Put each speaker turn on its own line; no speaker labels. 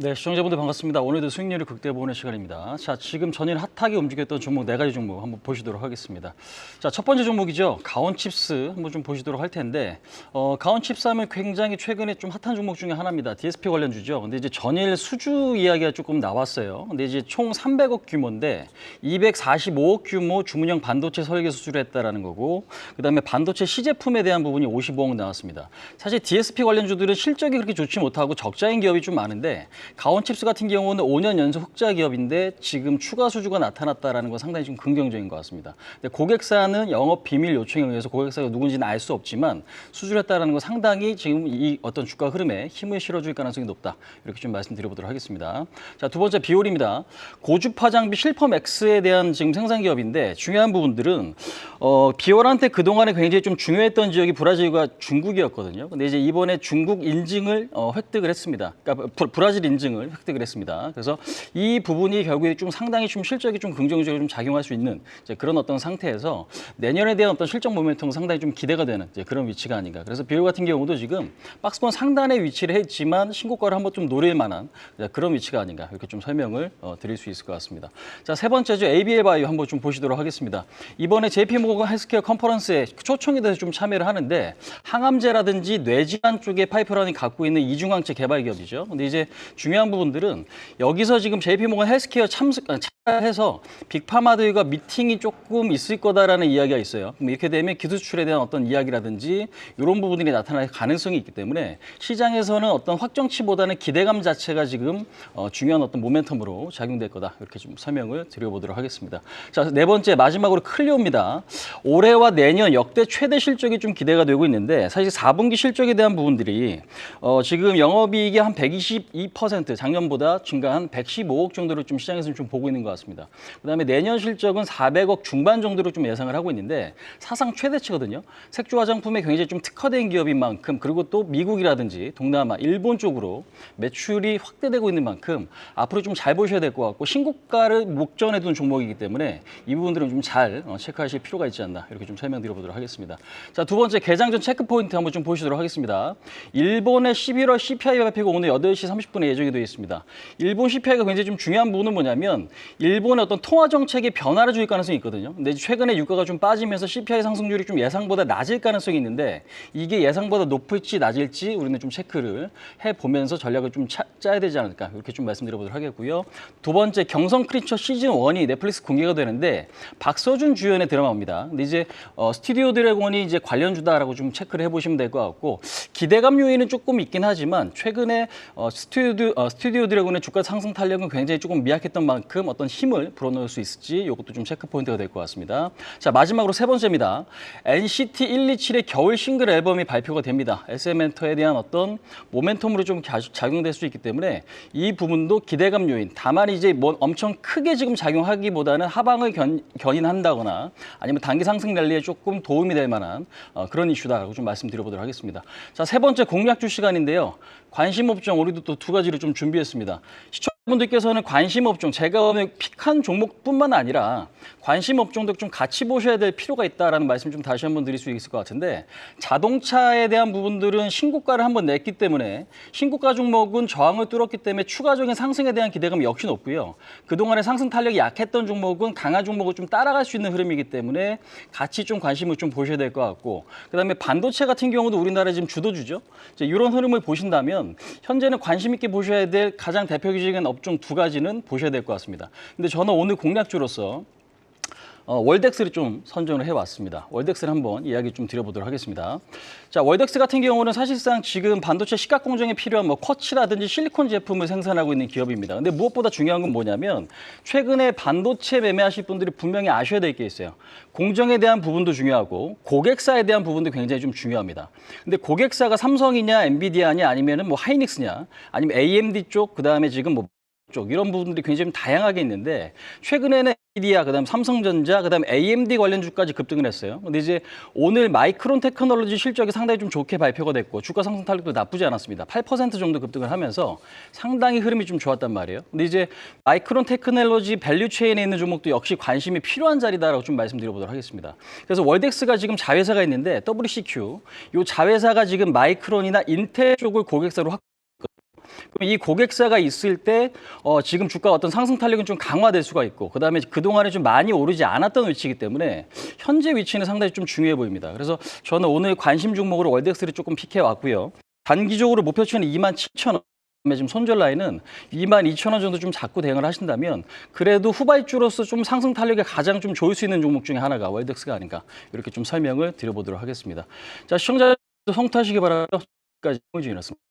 네, 시청자분들 반갑습니다. 오늘도 수익률을 극대화 보는 시간입니다. 자, 지금 전일 핫하게 움직였던 종목 4가지 종목 한번 보시도록 하겠습니다. 자, 첫 번째 종목이죠. 가온칩스 한번 좀 보시도록 할 텐데, 가온칩스 하면 굉장히 최근에 좀 핫한 종목 중에 하나입니다. DSP 관련주죠. 근데 이제 전일 수주 이야기가 조금 나왔어요. 근데 이제 총 300억 규모인데 245억 규모 주문형 반도체 설계 수주를 했다라는 거고, 그다음에 반도체 시제품에 대한 부분이 55억 나왔습니다. 사실 DSP 관련주들은 실적이 그렇게 좋지 못하고 적자인 기업이 좀 많은데 가온칩스 같은 경우는 5년 연속 흑자 기업인데 지금 추가 수주가 나타났다라는 건 상당히 좀 긍정적인 것 같습니다. 근데 고객사는 영업 비밀 요청에 의해서 고객사가 누군지는 알 수 없지만 수주를 했다라는 건 상당히 지금 이 어떤 주가 흐름에 힘을 실어줄 가능성이 높다. 이렇게 좀 말씀드려보도록 하겠습니다. 자, 두 번째 비올입니다. 고주파 장비 실펌 X에 대한 지금 생산 기업인데 중요한 부분들은 비올한테 그동안에 굉장히 좀 중요했던 지역이 브라질과 중국이었거든요. 근데 이제 이번에 중국 인증을 획득을 했습니다. 그러니까 브라질 인증을 획득을 했습니다. 그래서 이 부분이 결국에 좀 상당히 좀 실적이 좀 긍정적으로 좀 작용할 수 있는 이제 그런 어떤 상태에서 내년에 대한 어떤 실적 모멘텀 상당히 좀 기대가 되는 이제 그런 위치가 아닌가. 그래서 비올 같은 경우도 지금 박스권 상단에 위치를 했지만 신고가를 한번 좀 노릴 만한 그런 위치가 아닌가 이렇게 좀 설명을 드릴 수 있을 것 같습니다. 자, 세 번째죠. ABL 바이오 한번 좀 보시도록 하겠습니다. 이번에 JP모건 헬스케어 컨퍼런스에 초청이 돼서 좀 참여를 하는데 항암제라든지 뇌질환 쪽의 파이프라인이 갖고 있는 이중항체 개발 기업이죠. 근데 이제 중요한 부분들은 여기서 지금 JP모건 헬스케어 참여해서 빅파마들과 미팅이 조금 있을 거다라는 이야기가 있어요. 이렇게 되면 기술 수출에 대한 어떤 이야기라든지 이런 부분들이 나타날 가능성이 있기 때문에 시장에서는 어떤 확정치보다는 기대감 자체가 지금 중요한 어떤 모멘텀으로 작용될 거다. 이렇게 좀 설명을 드려보도록 하겠습니다. 자, 네 번째 마지막으로 클리오입니다. 올해와 내년 역대 최대 실적이 좀 기대가 되고 있는데 사실 4분기 실적에 대한 부분들이 지금 영업이익이 한 122% 작년보다 증가한 115억 정도로 좀 시장에서는 좀 보고 있는 것 같습니다. 그다음에 내년 실적은 400억 중반 정도로 좀 예상을 하고 있는데 사상 최대치거든요. 색조 화장품에 굉장히 좀 특화된 기업인 만큼 그리고 또 미국이라든지 동남아, 일본 쪽으로 매출이 확대되고 있는 만큼 앞으로 좀 잘 보셔야 될 것 같고 신고가를 목전에 둔 종목이기 때문에 이 부분들은 좀 잘 체크하실 필요가 있지 않나 이렇게 좀 설명드려보도록 하겠습니다. 자, 두 번째 개장 전 체크 포인트 한번 좀 보시도록 하겠습니다. 일본의 11월 CPI 발표가 오늘 8시 30분에 예정이 되어 있습니다. 일본 CPI가 굉장히 좀 중요한 부분은 뭐냐면 일본의 어떤 통화 정책의 변화를 줄 가능성이 있거든요. 근데 최근에 유가가 좀 빠지면서 CPI 상승률이 좀 예상보다 낮을 가능성이 있는데 이게 예상보다 높을지 낮을지 우리는 좀 체크를 해보면서 전략을 좀 짜야 되지 않을까 이렇게 좀 말씀드려보도록 하겠고요. 두 번째 경성 크리처 시즌 1이 넷플릭스 공개가 되는데 박서준 주연의 드라마입니다. 근데 이제 스튜디오 드래곤이 이제 관련주다라고 좀 체크를 해보시면 될 것 같고 기대감 요인은 조금 있긴 하지만 최근에 스튜디오 드래곤의 주가 상승 탄력은 굉장히 조금 미약했던 만큼 어떤 힘을 불어넣을 수 있을지 이것도 좀 체크 포인트가 될 것 같습니다. 자, 마지막으로 세 번째입니다. NCT 127의 겨울 싱글 앨범이 발표가 됩니다. SM엔터에 대한 어떤 모멘텀으로 좀 작용될 수 있기 때문에 이 부분도 기대감 요인. 다만 이제 뭐 엄청 크게 지금 작용하기보다는 하방을 견인한다거나 아니면 단기 상승 랠리에 조금 도움이 될 만한 그런 이슈다라고 좀 말씀드려보도록 하겠습니다. 자, 세 번째 공략주 시간인데요. 관심 업종 우리도 또 두 가지를 좀 준비했습니다. 시청자분들께서는 관심 업종 제가 오늘 픽한 종목뿐만 아니라 관심 업종도 좀 같이 보셔야 될 필요가 있다라는 말씀 좀 다시 한번 드릴 수 있을 것 같은데 자동차에 대한 부분들은 신고가를 한번 냈기 때문에 신고가 종목은 저항을 뚫었기 때문에 추가적인 상승에 대한 기대감이 역시 높고요. 그동안에 상승 탄력이 약했던 종목은 강한 종목을 좀 따라갈 수 있는 흐름이기 때문에 같이 좀 관심을 좀 보셔야 될 것 같고 그다음에 반도체 같은 경우도 우리나라 지금 주도주죠. 이제 이런 흐름을 보신다면 현재는 관심 있게 보셔야 될 가장 대표적인 업종 두 가지는 보셔야 될 것 같습니다. 근데 저는 오늘 공략주로서 월덱스를 좀 선정을 해왔습니다. 월덱스를 한번 이야기 좀 드려보도록 하겠습니다. 자, 월덱스 같은 경우는 사실상 지금 반도체 시각 공정에 필요한 뭐 쿼츠라든지 실리콘 제품을 생산하고 있는 기업입니다. 근데 무엇보다 중요한 건 뭐냐면 최근에 반도체 매매하실 분들이 분명히 아셔야 될 게 있어요. 공정에 대한 부분도 중요하고 고객사에 대한 부분도 굉장히 좀 중요합니다. 근데 고객사가 삼성이냐 엔비디아냐 아니면은 뭐 하이닉스냐 아니면 AMD 쪽 그다음에 지금 뭐 쪽 이런 부분들이 굉장히 좀 다양하게 있는데 최근에는 엔비디아 그다음 삼성전자 그다음 AMD 관련주까지 급등을 했어요. 근데 이제 오늘 마이크론 테크놀로지 실적이 상당히 좀 좋게 발표가 됐고 주가 상승 탄력도 나쁘지 않았습니다. 8% 정도 급등을 하면서 상당히 흐름이 좀 좋았단 말이에요. 근데 이제 마이크론 테크놀로지 밸류 체인에 있는 종목도 역시 관심이 필요한 자리다라고 좀 말씀드려보도록 하겠습니다. 그래서 월덱스가 지금 자회사가 있는데 WCQ 이 자회사가 지금 마이크론이나 인텔 쪽을 고객사로 그럼 이 고객사가 있을 때 지금 주가 어떤 상승 탄력은 좀 강화될 수가 있고 그다음에 그동안에 좀 많이 오르지 않았던 위치이기 때문에 현재 위치는 상당히 좀 중요해 보입니다. 그래서 저는 오늘 관심 종목으로 월덱스를 조금 픽해 왔고요. 단기적으로 목표치는 27,000원. 지금 손절 라인은 22,000원 정도 좀 잡고 대응을 하신다면 그래도 후발주로서 좀 상승 탄력이 가장 좀 좋을 수 있는 종목 중에 하나가 월덱스가 아닌가 이렇게 좀 설명을 드려보도록 하겠습니다. 자, 시청자 성투하시기 바랍니다. 까지 홍진이었습니다.